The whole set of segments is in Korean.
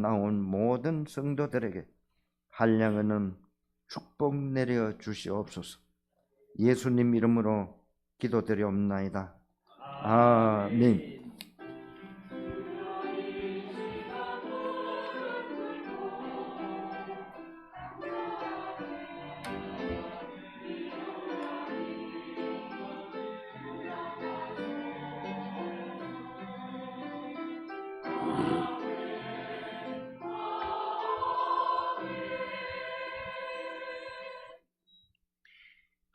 나온 모든 성도들에게 한량은 축복 내려 주시옵소서. 예수님 이름으로 기도드리옵나이다. 아멘.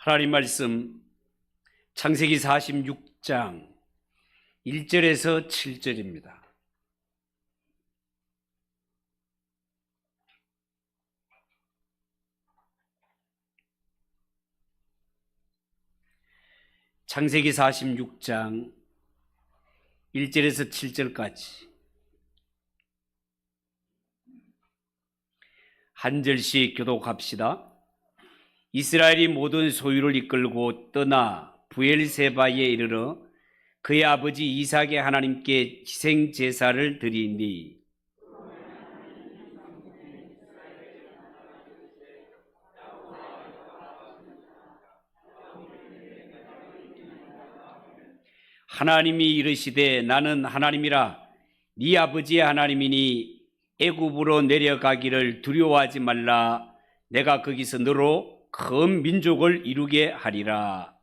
하나님 말씀 창세기 46장 1절에서 7절입니다. 창세기 46장 1절에서 7절까지 한 절씩 교독합시다. 이스라엘이 모든 소유를 이끌고 떠나 브엘세바에 이르러 그의 아버지 이삭의 하나님께 희생 제사를 드리니 하나님이 이르시되 나는 하나님이라 네 아버지의 하나님이니 애굽으로 내려가기를 두려워하지 말라. 내가 거기서 너로 큰 민족을 이루게 하리라.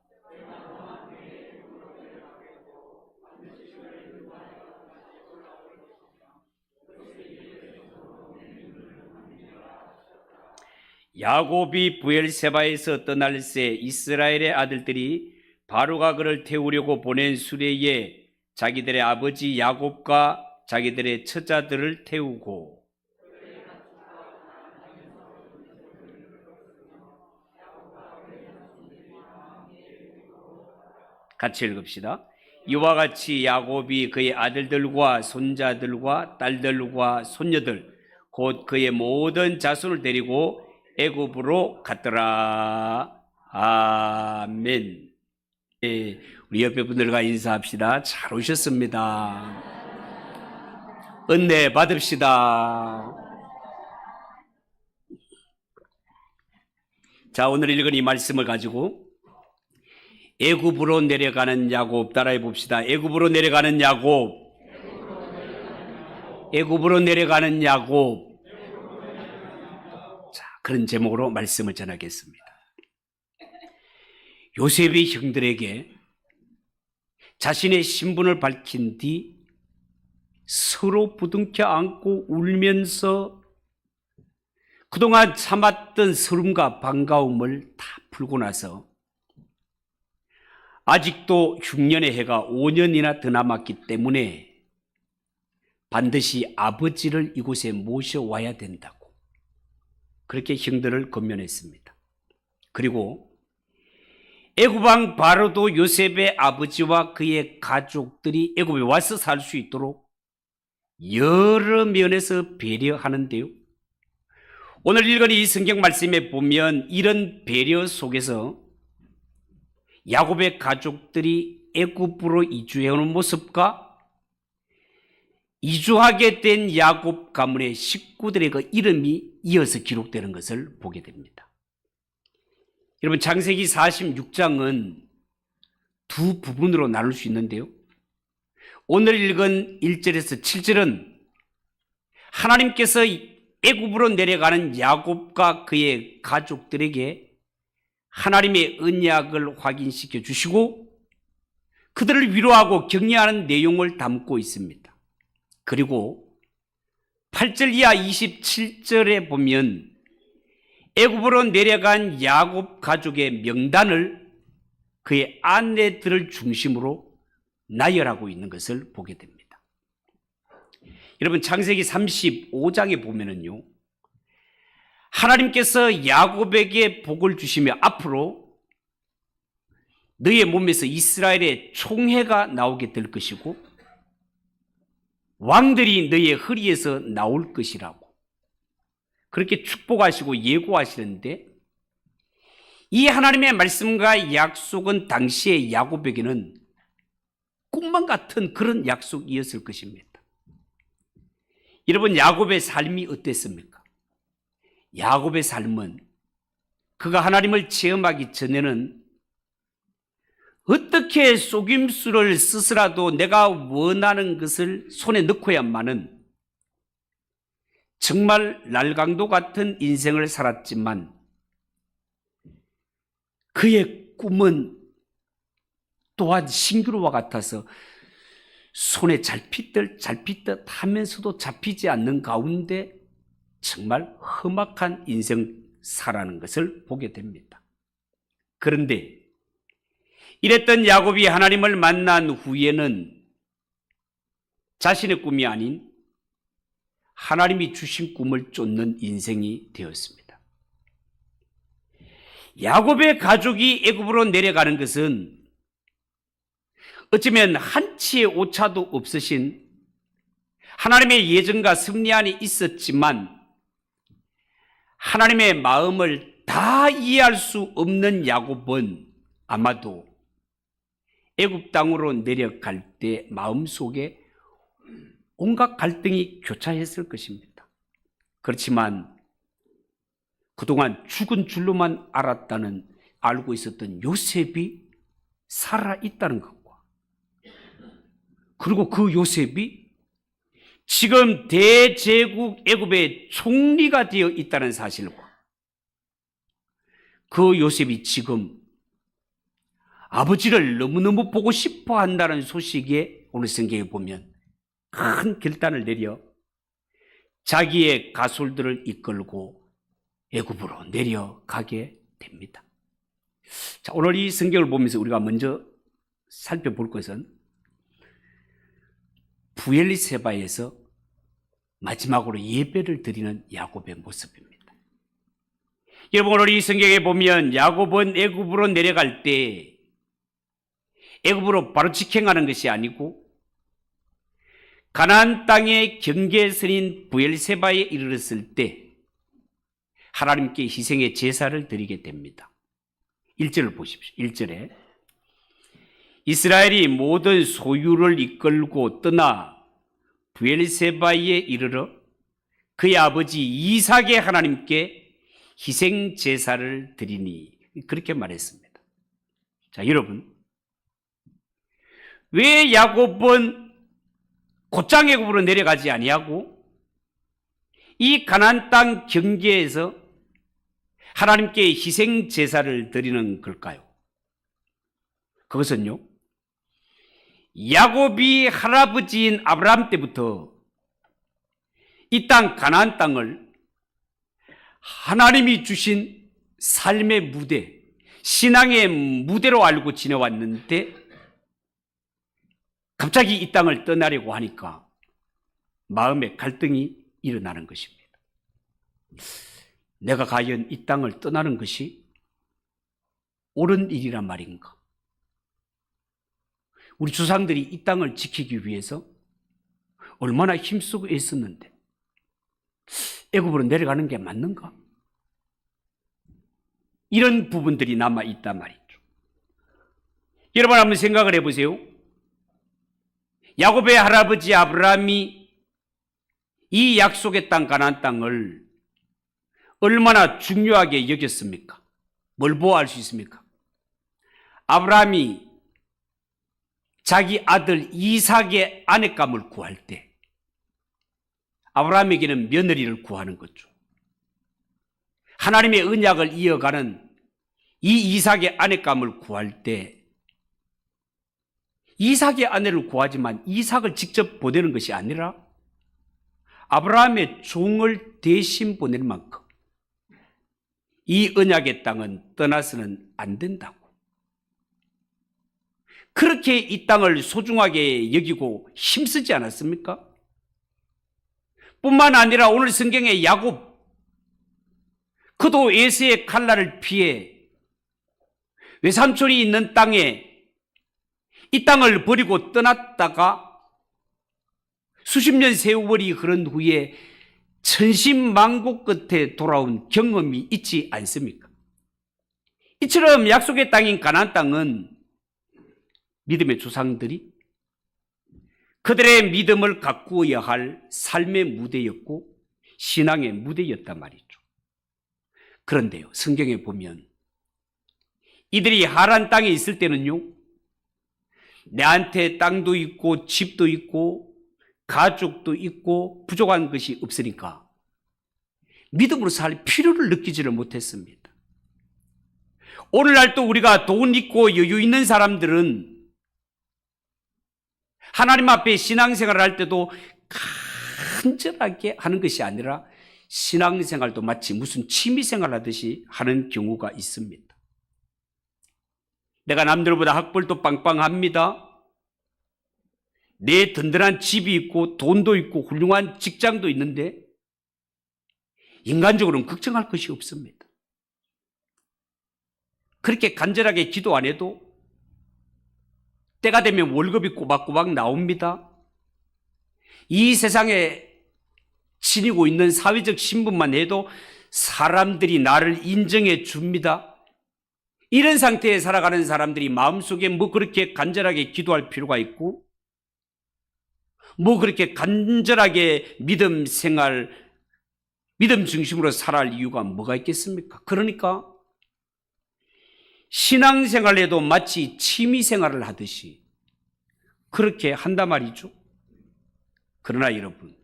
야곱이 브엘세바에서 떠날새 이스라엘의 아들들이 바로가 그를 태우려고 보낸 수레에 자기들의 아버지 야곱과 자기들의 처자들을 태우고 같이 읽읍시다. 이와 같이 야곱이 그의 아들들과 손자들과 딸들과 손녀들 곧 그의 모든 자손을 데리고 애굽으로 갔더라. 아멘. 네, 우리 옆에 분들과 인사합시다. 잘 오셨습니다. 은혜 받읍시다. 자, 오늘 읽은 이 말씀을 가지고 애굽으로 내려가는 야곱 따라해 봅시다. 애굽으로 내려가는 야곱. 애굽으로 내려가는 야곱. 자, 그런 제목으로 말씀을 전하겠습니다. 요셉이 형들에게 자신의 신분을 밝힌 뒤 서로 부둥켜 안고 울면서 그동안 참았던 설움과 반가움을 다 풀고 나서 아직도 흉년의 해가 5년이나 더 남았기 때문에 반드시 아버지를 이곳에 모셔와야 된다고 그렇게 형들을 권면했습니다. 그리고 애굽왕 바로도 요셉의 아버지와 그의 가족들이 애굽에 와서 살 수 있도록 여러 면에서 배려하는데요. 오늘 읽은 이 성경 말씀에 보면 이런 배려 속에서 야곱의 가족들이 애굽으로 이주해오는 모습과 이주하게 된 야곱 가문의 식구들의 그 이름이 이어서 기록되는 것을 보게 됩니다. 여러분, 창세기 46장은 두 부분으로 나눌 수 있는데요. 오늘 읽은 1절에서 7절은 하나님께서 애굽으로 내려가는 야곱과 그의 가족들에게 하나님의 언약을 확인시켜 주시고 그들을 위로하고 격려하는 내용을 담고 있습니다. 그리고 8절 이하 27절에 보면 애굽으로 내려간 야곱 가족의 명단을 그의 아내들을 중심으로 나열하고 있는 것을 보게 됩니다. 여러분, 창세기 35장에 보면은요, 하나님께서 야곱에게 복을 주시며 앞으로 너의 몸에서 이스라엘의 총회가 나오게 될 것이고 왕들이 너의 허리에서 나올 것이라고 그렇게 축복하시고 예고하시는데, 이 하나님의 말씀과 약속은 당시의 야곱에게는 꿈만 같은 그런 약속이었을 것입니다. 여러분, 야곱의 삶이 어땠습니까? 야곱의 삶은 그가 하나님을 체험하기 전에는 어떻게 속임수를 쓰서라도 내가 원하는 것을 손에 넣고야만은 정말 날강도 같은 인생을 살았지만 그의 꿈은 또한 신기루와 같아서 손에 잡히듯 하면서도 잡히지 않는 가운데 정말 험악한 인생 살아가는 것을 보게 됩니다. 그런데 이랬던 야곱이 하나님을 만난 후에는 자신의 꿈이 아닌 하나님이 주신 꿈을 쫓는 인생이 되었습니다. 야곱의 가족이 애굽으로 내려가는 것은 어쩌면 한치의 오차도 없으신 하나님의 예정과 섭리 안에 있었지만 하나님의 마음을 다 이해할 수 없는 야곱은 아마도 애굽 땅으로 내려갈 때 마음속에 온갖 갈등이 교차했을 것입니다. 그렇지만 그동안 죽은 줄로만 알고 있었던 요셉이 살아있다는 것과 그리고 그 요셉이 지금 대제국 애굽의 총리가 되어 있다는 사실과 그 요셉이 지금 아버지를 너무너무 보고 싶어 한다는 소식에 오늘 성경에 보면 큰 결단을 내려 자기의 가솔들을 이끌고 애굽으로 내려가게 됩니다. 자, 오늘 이 성경을 보면서 우리가 먼저 살펴볼 것은 브엘세바에서 마지막으로 예배를 드리는 야곱의 모습입니다. 여러분, 오늘 이 성경에 보면 야곱은 애굽으로 내려갈 때 애굽으로 바로 직행하는 것이 아니고 가나안 땅의 경계선인 브엘세바에 이르렀을 때 하나님께 희생의 제사를 드리게 됩니다. 1절을 보십시오. 1절에 이스라엘이 모든 소유를 이끌고 떠나 브엘세바에 이르러 그의 아버지 이삭의 하나님께 희생 제사를 드리니 그렇게 말했습니다. 자, 여러분, 왜 야곱은 곧장 애굽으로 내려가지 아니하고 이 가나안 땅 경계에서 하나님께 희생 제사를 드리는 걸까요? 그것은요, 야곱이 할아버지인 아브라함 때부터 이 땅 가나안 땅을 하나님이 주신 삶의 무대, 신앙의 무대로 알고 지내왔는데 갑자기 이 땅을 떠나려고 하니까 마음에 갈등이 일어나는 것입니다. 내가 과연 이 땅을 떠나는 것이 옳은 일이란 말인가? 우리 조상들이 이 땅을 지키기 위해서 얼마나 힘쓰고 애썼는데 애굽으로 내려가는 게 맞는가? 이런 부분들이 남아 있단 말이죠. 여러분, 한번 생각을 해보세요. 야곱의 할아버지 아브라함이 이 약속의 땅 가나안 땅을 얼마나 중요하게 여겼습니까? 뭘 보아 알 수 있습니까? 아브라함이 자기 아들 이삭의 아내감을 구할 때 아브라함에게는 며느리를 구하는 거죠. 하나님의 언약을 이어가는 이 이삭의 아내감을 구할 때 이삭의 아내를 구하지만 이삭을 직접 보내는 것이 아니라 아브라함의 종을 대신 보낼 만큼 이 언약의 땅은 떠나서는 안 된다고. 그렇게 이 땅을 소중하게 여기고 힘쓰지 않았습니까? 뿐만 아니라 오늘 성경의 야곱, 그도 에서의 칼날을 피해 외삼촌이 있는 땅에 이 땅을 버리고 떠났다가 수십 년 세월이 흐른 후에 천신만고 끝에 돌아온 경험이 있지 않습니까? 이처럼 약속의 땅인 가나안 땅은 믿음의 조상들이 그들의 믿음을 가꾸어야 할 삶의 무대였고 신앙의 무대였단 말이죠. 그런데요, 성경에 보면 이들이 하란 땅에 있을 때는요, 내한테 땅도 있고 집도 있고 가족도 있고 부족한 것이 없으니까 믿음으로 살 필요를 느끼지를 못했습니다. 오늘날 또 우리가 돈 있고 여유 있는 사람들은 하나님 앞에 신앙생활을 할 때도 간절하게 하는 것이 아니라 신앙생활도 마치 무슨 취미생활 하듯이 하는 경우가 있습니다. 내가 남들보다 학벌도 빵빵합니다. 내 든든한 집이 있고 돈도 있고 훌륭한 직장도 있는데 인간적으로는 걱정할 것이 없습니다. 그렇게 간절하게 기도 안 해도 때가 되면 월급이 꼬박꼬박 나옵니다. 이 세상에 지니고 있는 사회적 신분만 해도 사람들이 나를 인정해 줍니다. 이런 상태에 살아가는 사람들이 마음속에 뭐 그렇게 간절하게 기도할 필요가 있고 뭐 그렇게 간절하게 믿음 생활, 믿음 중심으로 살아갈 이유가 뭐가 있겠습니까? 그러니까 신앙생활에도 마치 취미생활을 하듯이 그렇게 한단 말이죠. 그러나 여러분,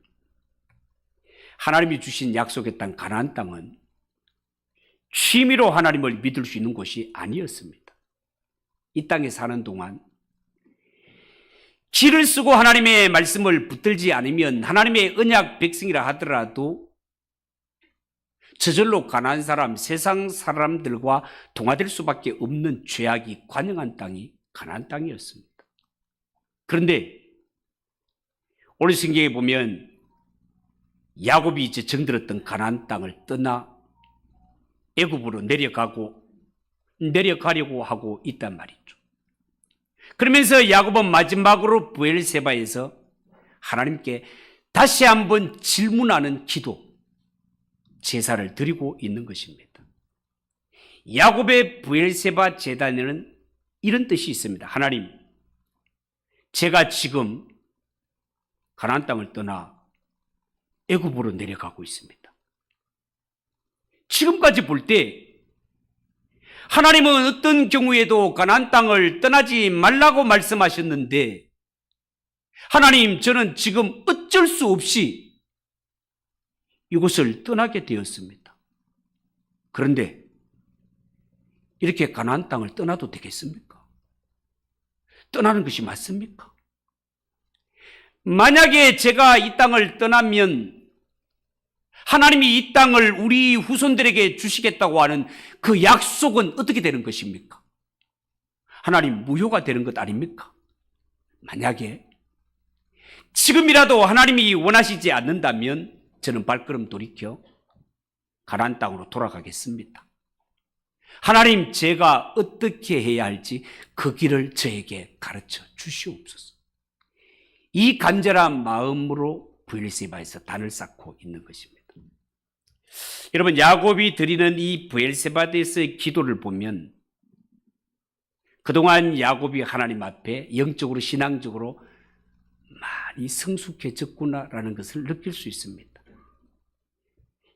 하나님이 주신 약속의 땅 가나안 땅은 취미로 하나님을 믿을 수 있는 곳이 아니었습니다. 이 땅에 사는 동안 기를 쓰고 하나님의 말씀을 붙들지 않으면 하나님의 언약 백성이라 하더라도 저절로 가난한 사람, 세상 사람들과 동화될 수밖에 없는 죄악이 관영한 땅이 가나안 땅이었습니다. 그런데 오늘 성경에 보면 야곱이 이제 정들었던 가나안 땅을 떠나 애굽으로 내려가려고 하고 있단 말이죠. 그러면서 야곱은 마지막으로 브엘세바에서 하나님께 다시 한번 질문하는 기도, 제사를 드리고 있는 것입니다. 야곱의 브엘세바 제단에는 이런 뜻이 있습니다. 하나님, 제가 지금 가나안 땅을 떠나 애굽으로 내려가고 있습니다. 지금까지 볼 때 하나님은 어떤 경우에도 가나안 땅을 떠나지 말라고 말씀하셨는데 하나님, 저는 지금 어쩔 수 없이 이곳을 떠나게 되었습니다. 그런데 이렇게 가나안 땅을 떠나도 되겠습니까? 떠나는 것이 맞습니까? 만약에 제가 이 땅을 떠나면 하나님이 이 땅을 우리 후손들에게 주시겠다고 하는 그 약속은 어떻게 되는 것입니까? 하나님, 무효가 되는 것 아닙니까? 만약에 지금이라도 하나님이 원하시지 않는다면 저는 발걸음 돌이켜 가나안 땅으로 돌아가겠습니다. 하나님, 제가 어떻게 해야 할지 그 길을 저에게 가르쳐 주시옵소서. 이 간절한 마음으로 브엘세바에서 단을 쌓고 있는 것입니다. 여러분, 야곱이 드리는 이 브엘세바에서의 기도를 보면 그동안 야곱이 하나님 앞에 영적으로 신앙적으로 많이 성숙해졌구나라는 것을 느낄 수 있습니다.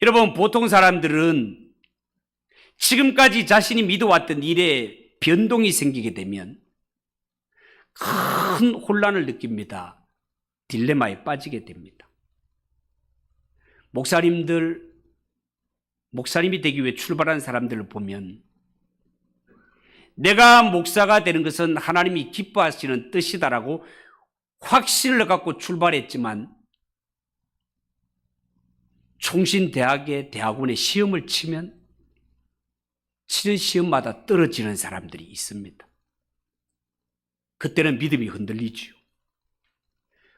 여러분, 보통 사람들은 지금까지 자신이 믿어왔던 일에 변동이 생기게 되면 큰 혼란을 느낍니다. 딜레마에 빠지게 됩니다. 목사님이 되기 위해 출발한 사람들을 보면 내가 목사가 되는 것은 하나님이 기뻐하시는 뜻이다라고 확신을 갖고 출발했지만 총신대학의 대학원에 시험을 치는 시험마다 떨어지는 사람들이 있습니다. 그때는 믿음이 흔들리지요.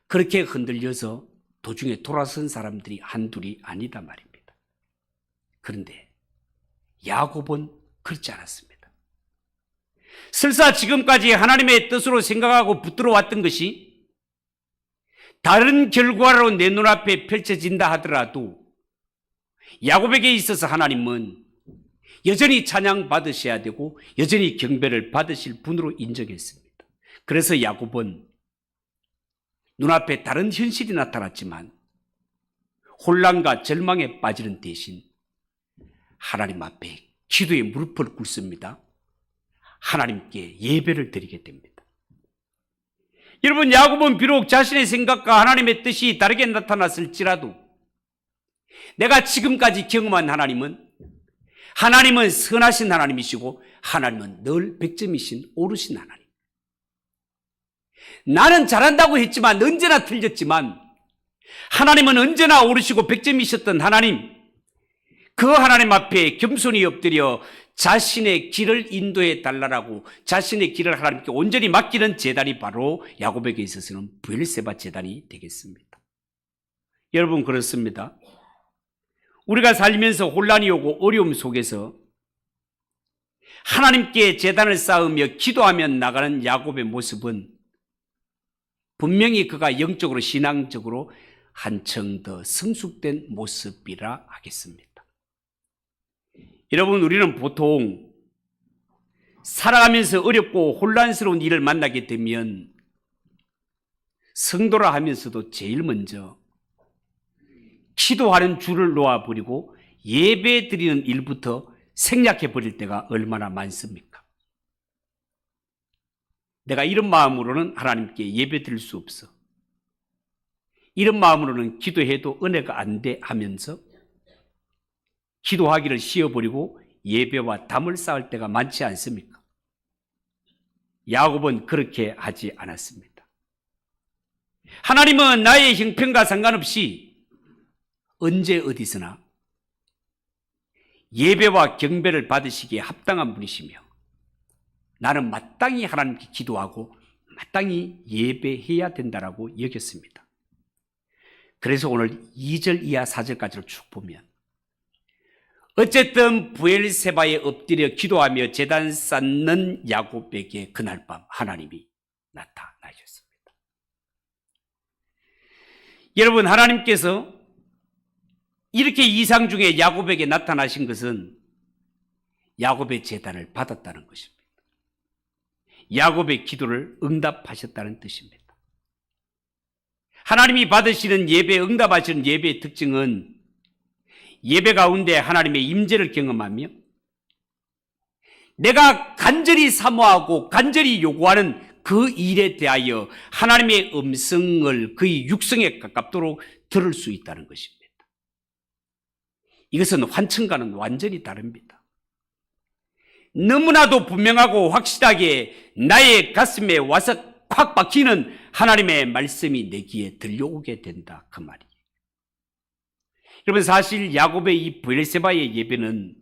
그렇게 흔들려서 도중에 돌아선 사람들이 한둘이 아니다 말입니다. 그런데 야곱은 그렇지 않았습니다. 설사 지금까지 하나님의 뜻으로 생각하고 붙들어 왔던 것이 다른 결과로 내 눈앞에 펼쳐진다 하더라도 야곱에게 있어서 하나님은 여전히 찬양 받으셔야 되고 여전히 경배를 받으실 분으로 인정했습니다. 그래서 야곱은 눈앞에 다른 현실이 나타났지만 혼란과 절망에 빠지는 대신 하나님 앞에 기도의 무릎을 꿇습니다. 하나님께 예배를 드리게 됩니다. 여러분, 야곱은 비록 자신의 생각과 하나님의 뜻이 다르게 나타났을지라도 내가 지금까지 경험한 하나님은 선하신 하나님이시고 하나님은 늘 100점이신 오르신 하나님. 나는 잘한다고 했지만 언제나 틀렸지만 하나님은 언제나 오르시고 100점이셨던 하나님, 그 하나님 앞에 겸손히 엎드려 자신의 길을 인도해 달라고 자신의 길을 하나님께 온전히 맡기는 제단이 바로 야곱에게 있어서는 브엘세바 제단이 되겠습니다. 여러분, 그렇습니다. 우리가 살면서 혼란이 오고 어려움 속에서 하나님께 제단을 쌓으며 기도하며 나가는 야곱의 모습은 분명히 그가 영적으로 신앙적으로 한층 더 성숙된 모습이라 하겠습니다. 여러분, 우리는 보통 살아가면서 어렵고 혼란스러운 일을 만나게 되면 성도라 하면서도 제일 먼저 기도하는 줄을 놓아버리고 예배 드리는 일부터 생략해 버릴 때가 얼마나 많습니까? 내가 이런 마음으로는 하나님께 예배 드릴 수 없어. 이런 마음으로는 기도해도 은혜가 안 돼 하면서 기도하기를 쉬어버리고 예배와 담을 쌓을 때가 많지 않습니까? 야곱은 그렇게 하지 않았습니다. 하나님은 나의 형편과 상관없이 언제 어디서나 예배와 경배를 받으시기에 합당한 분이시며 나는 마땅히 하나님께 기도하고 마땅히 예배해야 된다라고 여겼습니다. 그래서 오늘 2절 이하 4절까지를 쭉 보면 어쨌든 브엘세바에 엎드려 기도하며 제단 쌓는 야곱에게 그날 밤 하나님이 나타나셨습니다. 여러분, 하나님께서 이렇게 이상 중에 야곱에게 나타나신 것은 야곱의 제단을 받았다는 것입니다. 야곱의 기도를 응답하셨다는 뜻입니다. 하나님이 받으시는 예배, 응답하시는 예배의 특징은 예배 가운데 하나님의 임재를 경험하며 내가 간절히 사모하고 간절히 요구하는 그 일에 대하여 하나님의 음성을 그의 육성에 가깝도록 들을 수 있다는 것입니다. 이것은 환청과는 완전히 다릅니다. 너무나도 분명하고 확실하게 나의 가슴에 와서 콱 박히는 하나님의 말씀이 내 귀에 들려오게 된다, 그 말이에요. 여러분, 사실 야곱의 이 브엘세바의 예배는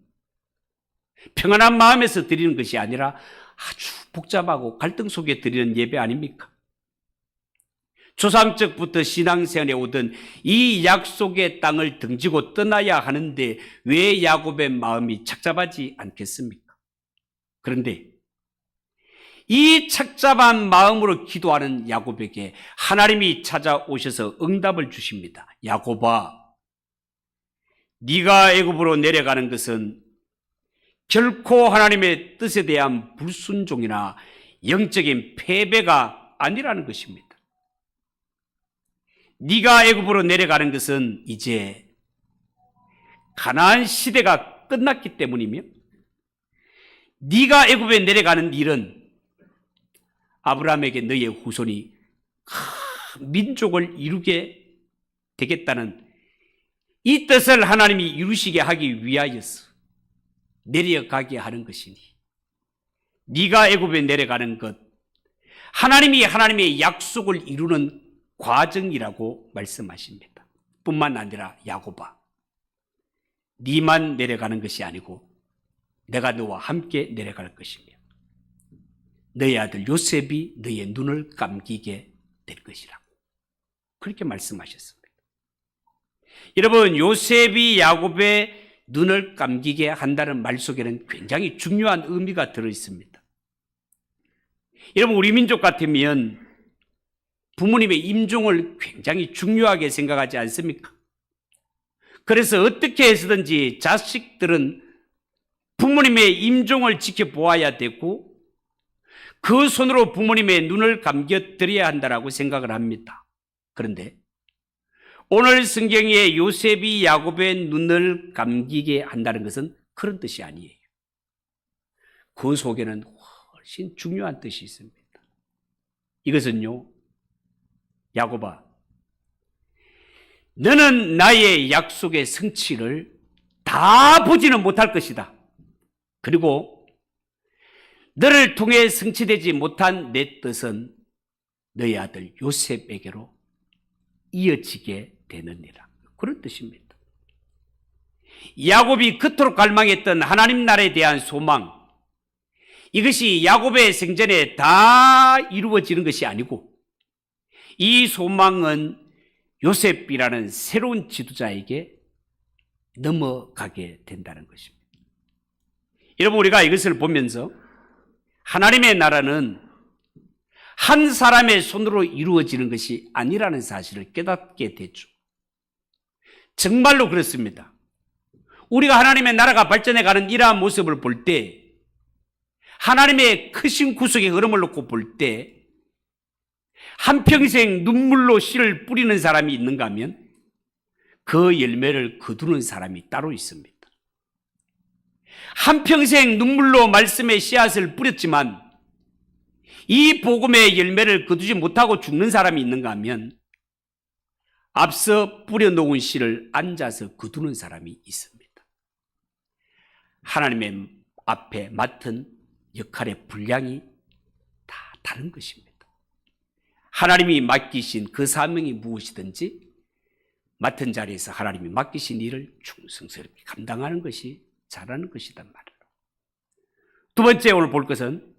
평안한 마음에서 드리는 것이 아니라 아주 복잡하고 갈등 속에 드리는 예배 아닙니까? 조상적부터 신앙생활에 오던 이 약속의 땅을 등지고 떠나야 하는데 왜 야곱의 마음이 착잡하지 않겠습니까? 그런데 이 착잡한 마음으로 기도하는 야곱에게 하나님이 찾아오셔서 응답을 주십니다. 야곱아, 네가 애굽으로 내려가는 것은 결코 하나님의 뜻에 대한 불순종이나 영적인 패배가 아니라는 것입니다. 네가 애굽으로 내려가는 것은 이제 가나안 시대가 끝났기 때문이며 네가 애굽에 내려가는 일은 아브라함에게 너의 후손이 민족을 이루게 되겠다는 이 뜻을 하나님이 이루시게 하기 위하여서 내려가게 하는 것이니 네가 애굽에 내려가는 것, 하나님이 하나님의 약속을 이루는 과정이라고 말씀하십니다. 뿐만 아니라 야곱아, 네만 내려가는 것이 아니고 내가 너와 함께 내려갈 것이며 너의 아들 요셉이 너의 눈을 감기게 될 것이라고 그렇게 말씀하셨습니다. 여러분, 요셉이 야곱의 눈을 감기게 한다는 말 속에는 굉장히 중요한 의미가 들어있습니다. 여러분, 우리 민족 같으면 부모님의 임종을 굉장히 중요하게 생각하지 않습니까? 그래서 어떻게 해서든지 자식들은 부모님의 임종을 지켜보아야 되고 그 손으로 부모님의 눈을 감겨드려야 한다고 생각을 합니다. 그런데 오늘 성경에 요셉이 야곱의 눈을 감기게 한다는 것은 그런 뜻이 아니에요. 그 속에는 훨씬 중요한 뜻이 있습니다. 이것은요, 야곱아, 너는 나의 약속의 성취를 다 보지는 못할 것이다. 그리고 너를 통해 성취되지 못한 내 뜻은 너의 아들 요셉에게로 이어지게 되느니라. 그런 뜻입니다. 야곱이 그토록 갈망했던 하나님 나라에 대한 소망, 이것이 야곱의 생전에 다 이루어지는 것이 아니고 이 소망은 요셉이라는 새로운 지도자에게 넘어가게 된다는 것입니다. 여러분, 우리가 이것을 보면서 하나님의 나라는 한 사람의 손으로 이루어지는 것이 아니라는 사실을 깨닫게 되죠. 정말로 그렇습니다. 우리가 하나님의 나라가 발전해가는 이러한 모습을 볼 때, 하나님의 크신 구속의 흐름을 놓고 볼 때, 한평생 눈물로 씨를 뿌리는 사람이 있는가 하면 그 열매를 거두는 사람이 따로 있습니다. 한평생 눈물로 말씀의 씨앗을 뿌렸지만 이 복음의 열매를 거두지 못하고 죽는 사람이 있는가 하면 앞서 뿌려놓은 씨를 앉아서 거두는 사람이 있습니다. 하나님의 앞에 맡은 역할의 분량이 다 다른 것입니다. 하나님이 맡기신 그 사명이 무엇이든지 맡은 자리에서 하나님이 맡기신 일을 충성스럽게 감당하는 것이 잘하는 것이단 말이에요. 두 번째 오늘 볼 것은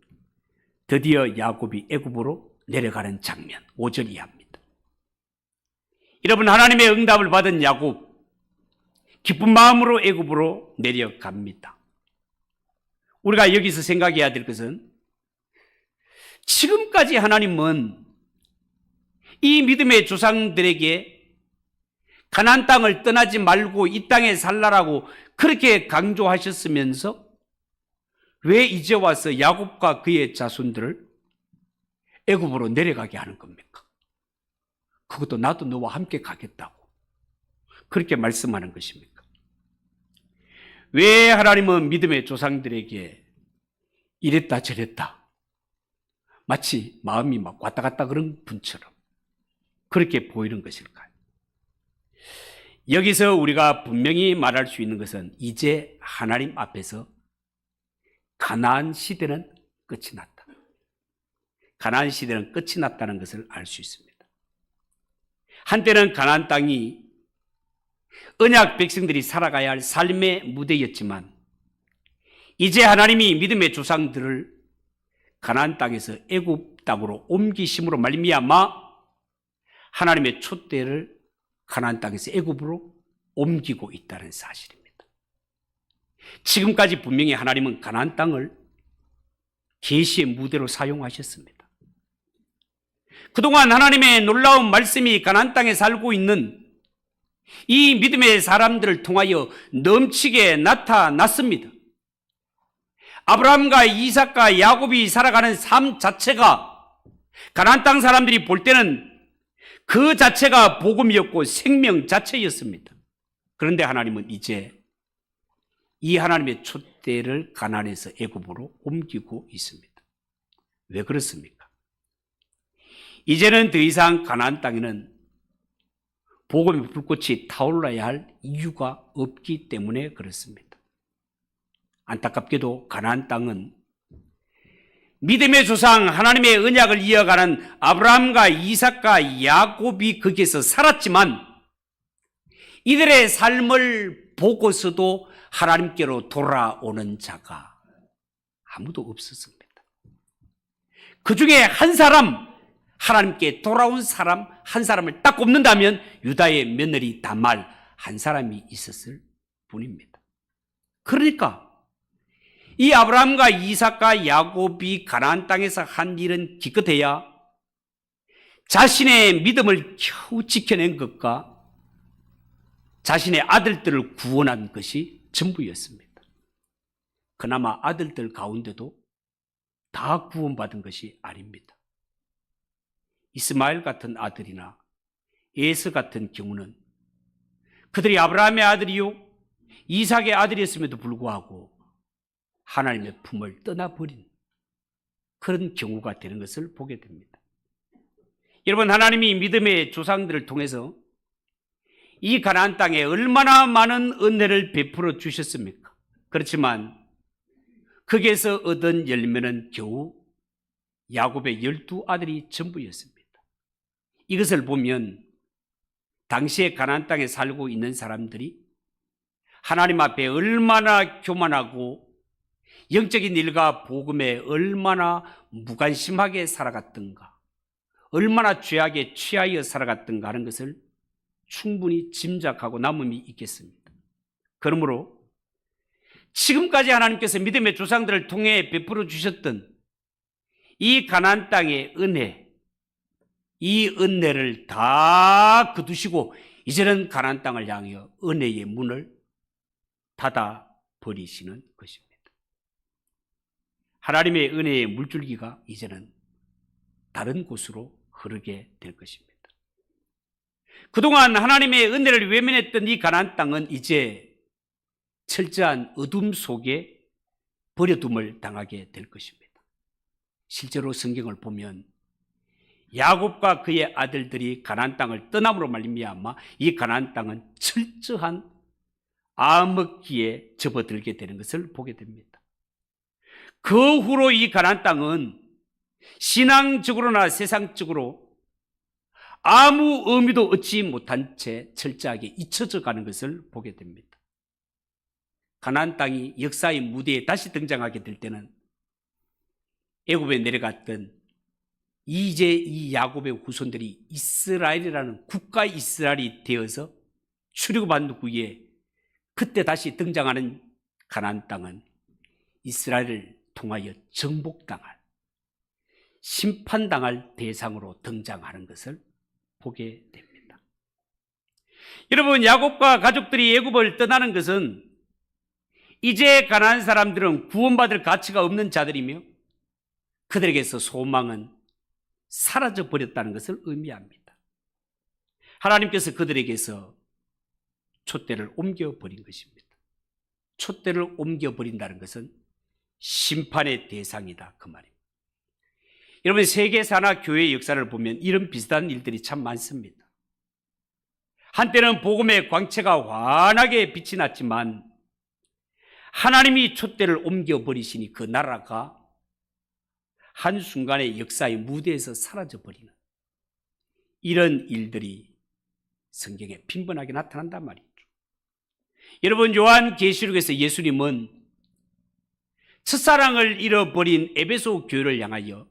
드디어 야곱이 애굽으로 내려가는 장면, 5절 이하입니다. 여러분, 하나님의 응답을 받은 야곱, 기쁜 마음으로 애굽으로 내려갑니다. 우리가 여기서 생각해야 될 것은 지금까지 하나님은 이 믿음의 조상들에게 가나안 땅을 떠나지 말고 이 땅에 살라라고 그렇게 강조하셨으면서 왜 이제 와서 야곱과 그의 자손들을 애굽으로 내려가게 하는 겁니까? 그것도 나도 너와 함께 가겠다고 그렇게 말씀하는 것입니까? 왜 하나님은 믿음의 조상들에게 이랬다 저랬다 마치 마음이 막 왔다 갔다 그런 분처럼 그렇게 보이는 것일까요? 여기서 우리가 분명히 말할 수 있는 것은 이제 하나님 앞에서 가나안 시대는 끝이 났다. 가나안 시대는 끝이 났다는 것을 알 수 있습니다. 한때는 가나안 땅이 언약 백성들이 살아가야 할 삶의 무대였지만 이제 하나님이 믿음의 조상들을 가나안 땅에서 애굽 땅으로 옮기심으로 말미암아 하나님의 촛대를 가나안 땅에서 애굽으로 옮기고 있다는 사실입니다. 지금까지 분명히 하나님은 가나안 땅을 계시의 무대로 사용하셨습니다. 그동안 하나님의 놀라운 말씀이 가나안 땅에 살고 있는 이 믿음의 사람들을 통하여 넘치게 나타났습니다. 아브라함과 이삭과 야곱이 살아가는 삶 자체가 가나안 땅 사람들이 볼 때는 그 자체가 복음이었고 생명 자체였습니다. 그런데 하나님은 이제 이 하나님의 촛대를 가나안에서 애굽으로 옮기고 있습니다. 왜 그렇습니까? 이제는 더 이상 가나안 땅에는 복음의 불꽃이 타올라야 할 이유가 없기 때문에 그렇습니다. 안타깝게도 가나안 땅은 믿음의 조상 하나님의 언약을 이어가는 아브라함과 이삭과 야곱이 거기에서 살았지만 이들의 삶을 보고서도 하나님께로 돌아오는 자가 아무도 없었습니다. 그 중에 한 사람, 하나님께 돌아온 사람 한 사람을 딱 꼽는다면 유다의 며느리 다말 한 사람이 있었을 뿐입니다. 그러니까 이 아브라함과 이삭과 야곱이 가나안 땅에서 한 일은 기껏해야 자신의 믿음을 겨우 지켜낸 것과 자신의 아들들을 구원한 것이 전부였습니다. 그나마 아들들 가운데도 다 구원받은 것이 아닙니다. 이스마엘 같은 아들이나 에서 같은 경우는 그들이 아브라함의 아들이요 이삭의 아들이었음에도 불구하고 하나님의 품을 떠나버린 그런 경우가 되는 것을 보게 됩니다. 여러분, 하나님이 믿음의 조상들을 통해서 이 가나안 땅에 얼마나 많은 은혜를 베풀어 주셨습니까? 그렇지만 거기에서 얻은 열매는 겨우 야곱의 12아들이 전부였습니다. 이것을 보면 당시에 가나안 땅에 살고 있는 사람들이 하나님 앞에 얼마나 교만하고 영적인 일과 복음에 얼마나 무관심하게 살아갔던가, 얼마나 죄악에 취하여 살아갔던가 하는 것을 충분히 짐작하고 남음이 있겠습니다. 그러므로 지금까지 하나님께서 믿음의 조상들을 통해 베풀어 주셨던 이 가나안 땅의 은혜, 이 은혜를 다 거두시고 이제는 가나안 땅을 향하여 은혜의 문을 닫아 버리시는 것입니다. 하나님의 은혜의 물줄기가 이제는 다른 곳으로 흐르게 될 것입니다. 그동안 하나님의 은혜를 외면했던 이 가나안 땅은 이제 철저한 어둠 속에 버려둠을 당하게 될 것입니다. 실제로 성경을 보면 야곱과 그의 아들들이 가나안 땅을 떠남으로 말미암아 이 가나안 땅은 철저한 암흑기에 접어들게 되는 것을 보게 됩니다. 그 후로 이 가나안 땅은 신앙적으로나 세상적으로 아무 의미도 얻지 못한 채 철저하게 잊혀져 가는 것을 보게 됩니다. 가나안 땅이 역사의 무대에 다시 등장하게 될 때는 애굽에 내려갔던 이제 이 야곱의 후손들이 이스라엘이라는 국가 이스라엘이 되어서 출애굽한 후에 그때 다시 등장하는 가나안 땅은 이스라엘을 통하여 정복당할, 심판당할 대상으로 등장하는 것을 보게 됩니다. 여러분, 야곱과 가족들이 애굽을 떠나는 것은 이제 가나안 사람들은 구원받을 가치가 없는 자들이며 그들에게서 소망은 사라져 버렸다는 것을 의미합니다. 하나님께서 그들에게서 촛대를 옮겨버린 것입니다. 촛대를 옮겨버린다는 것은 심판의 대상이다, 그 말입니다. 여러분, 세계사나 교회의 역사를 보면 이런 비슷한 일들이 참 많습니다. 한때는 복음의 광채가 환하게 빛이 났지만 하나님이 촛대를 옮겨버리시니 그 나라가 한순간에 역사의 무대에서 사라져버리는 이런 일들이 성경에 빈번하게 나타난단 말이죠. 여러분, 요한계시록에서 예수님은 첫사랑을 잃어버린 에베소 교회를 향하여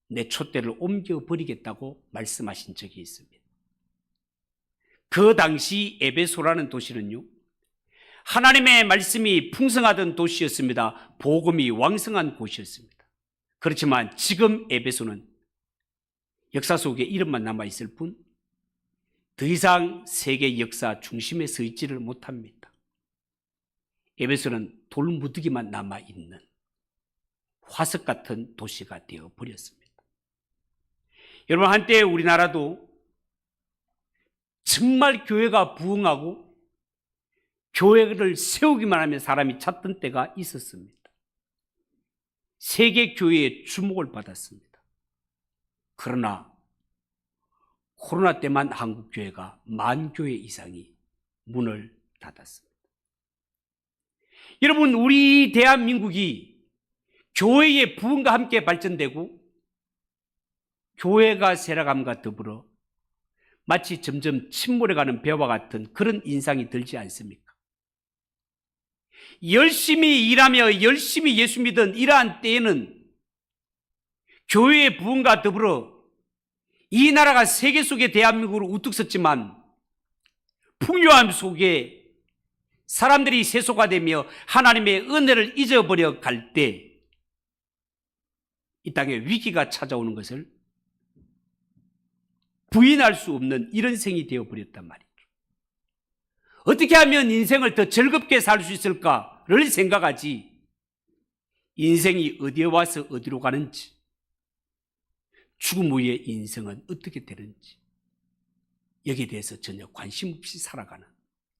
내 촛대를 옮겨버리겠다고 말씀하신 적이 있습니다. 그 당시 에베소라는 도시는요, 하나님의 말씀이 풍성하던 도시였습니다. 복음이 왕성한 곳이었습니다. 그렇지만 지금 에베소는 역사 속에 이름만 남아있을 뿐 더 이상 세계 역사 중심에 서 있지를 못합니다. 에베소는 돌무더기만 남아있는 화석 같은 도시가 되어버렸습니다. 여러분, 한때 우리나라도 정말 교회가 부흥하고 교회를 세우기만 하면 사람이 찾던 때가 있었습니다. 세계 교회의 주목을 받았습니다. 그러나 코로나 때만 한국 교회가 10,000교회 이상이 문을 닫았습니다. 여러분, 우리 대한민국이 교회의 부흥과 함께 발전되고 교회가 세라감과 더불어 마치 점점 침몰해가는 배와 같은 그런 인상이 들지 않습니까? 열심히 일하며 열심히 예수 믿은 이러한 때에는 교회의 부흥과 더불어 이 나라가 세계 속에 대한민국으로 우뚝 섰지만 풍요함 속에 사람들이 세속화되며 하나님의 은혜를 잊어버려 갈 때 이 땅에 위기가 찾아오는 것을 부인할 수 없는 이런 생이 되어버렸단 말이죠. 어떻게 하면 인생을 더 즐겁게 살 수 있을까를 생각하지 인생이 어디에 와서 어디로 가는지, 죽음 후의 인생은 어떻게 되는지, 여기에 대해서 전혀 관심 없이 살아가는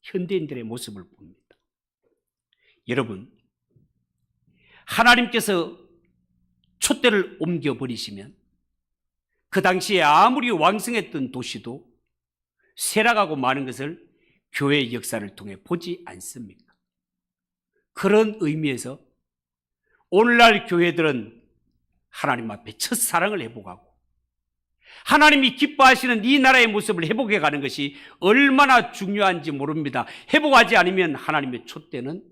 현대인들의 모습을 봅니다. 여러분, 하나님께서 촛대를 옮겨버리시면 그 당시에 아무리 왕성했던 도시도 쇠락하고 마는 것을 교회의 역사를 통해 보지 않습니까? 그런 의미에서 오늘날 교회들은 하나님 앞에 첫사랑을 회복하고 하나님이 기뻐하시는 이 나라의 모습을 회복해 가는 것이 얼마나 중요한지 모릅니다. 회복하지 않으면 하나님의 촛대는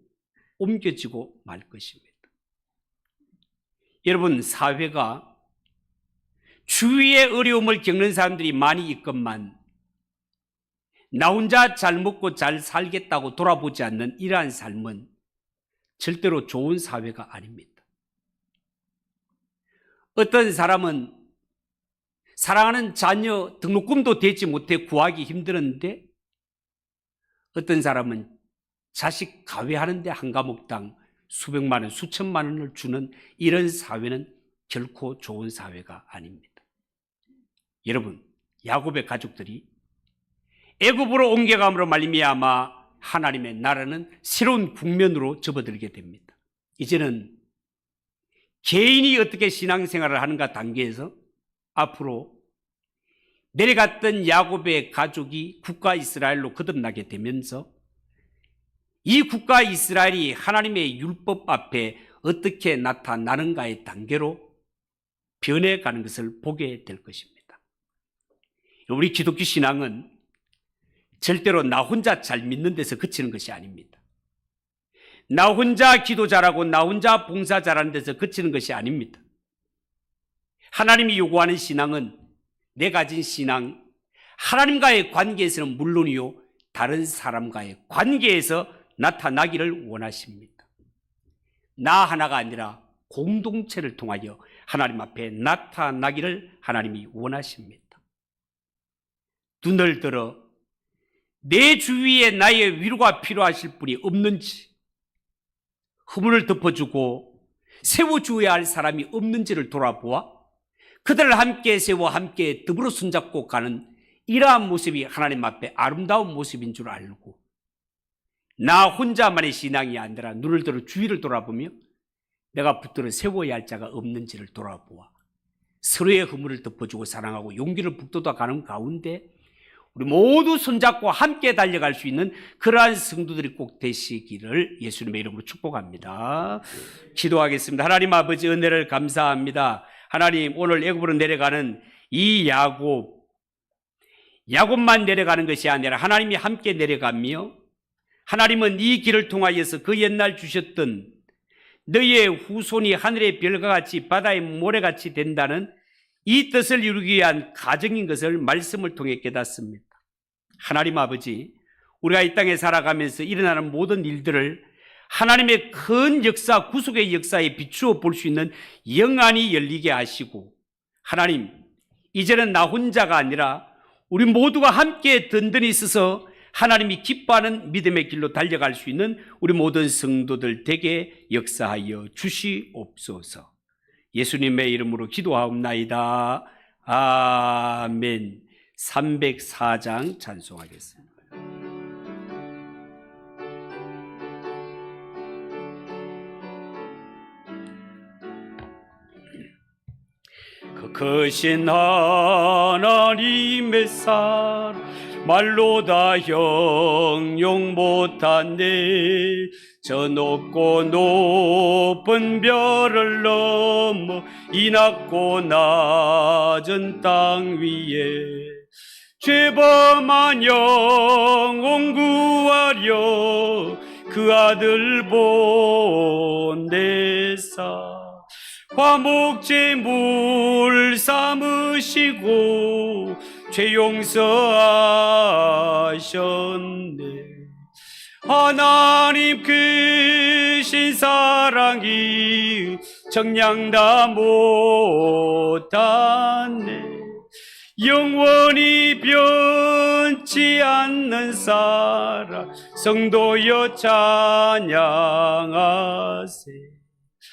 옮겨지고 말 것입니다. 여러분, 사회가 주위의 어려움을 겪는 사람들이 많이 있건만 나 혼자 잘 먹고 잘 살겠다고 돌아보지 않는 이러한 삶은 절대로 좋은 사회가 아닙니다. 어떤 사람은 사랑하는 자녀 등록금도 대지 못해 구하기 힘들었는데 어떤 사람은 자식 가외하는데 한 과목당 수백만 원, 수천만 원을 주는 이런 사회는 결코 좋은 사회가 아닙니다. 여러분, 야곱의 가족들이 애굽으로 옮겨감으로 말미암아 하나님의 나라는 새로운 국면으로 접어들게 됩니다. 이제는 개인이 어떻게 신앙생활을 하는가 단계에서 앞으로 내려갔던 야곱의 가족이 국가 이스라엘로 거듭나게 되면서 이 국가 이스라엘이 하나님의 율법 앞에 어떻게 나타나는가의 단계로 변해가는 것을 보게 될 것입니다. 우리 기독교 신앙은 절대로 나 혼자 잘 믿는 데서 그치는 것이 아닙니다. 나 혼자 기도 잘하고 나 혼자 봉사 잘하는 데서 그치는 것이 아닙니다. 하나님이 요구하는 신앙은 내 가진 신앙, 하나님과의 관계에서는 물론이요 다른 사람과의 관계에서 나타나기를 원하십니다. 나 하나가 아니라 공동체를 통하여 하나님 앞에 나타나기를 하나님이 원하십니다. 눈을 들어 내 주위에 나의 위로가 필요하실 분이 없는지, 허물을 덮어주고 세워주어야 할 사람이 없는지를 돌아보아 그들을 함께 세워 함께 더불어 손잡고 가는 이러한 모습이 하나님 앞에 아름다운 모습인 줄 알고 나 혼자만의 신앙이 아니라 눈을 들어 주위를 돌아보며 내가 붙들어 세워야 할 자가 없는지를 돌아보아 서로의 허물을 덮어주고 사랑하고 용기를 북돋아 가는 가운데 우리 모두 손잡고 함께 달려갈 수 있는 그러한 성도들이 꼭 되시기를 예수님의 이름으로 축복합니다. 기도하겠습니다. 하나님 아버지, 은혜를 감사합니다. 하나님, 오늘 애굽으로 내려가는 이 야곱만 내려가는 것이 아니라 하나님이 함께 내려가며 하나님은 이 길을 통하여서 그 옛날 주셨던 너희의 후손이 하늘의 별과 같이 바다의 모래같이 된다는 이 뜻을 이루기 위한 가정인 것을 말씀을 통해 깨닫습니다. 하나님 아버지, 우리가 이 땅에 살아가면서 일어나는 모든 일들을 하나님의 큰 역사, 구속의 역사에 비추어 볼 수 있는 영안이 열리게 하시고 하나님, 이제는 나 혼자가 아니라 우리 모두가 함께 든든히 서서 하나님이 기뻐하는 믿음의 길로 달려갈 수 있는 우리 모든 성도들 되게 역사하여 주시옵소서. 예수님의 이름으로 기도하옵나이다. 아멘. 304장 찬송하겠습니다. 그 크신 하나님의 사랑 말로 다 형용 못하네. 저 높고 높은 별을 넘어 이 낮고 낮은 땅 위에 죄범한 영혼 구하려 그 아들 보내사 화목제물 삼으시고 죄 용서하셨네. 하나님 크신 사랑이 정량 다 못하네. 영원히 변치 않는 사랑 성도여 찬양하세.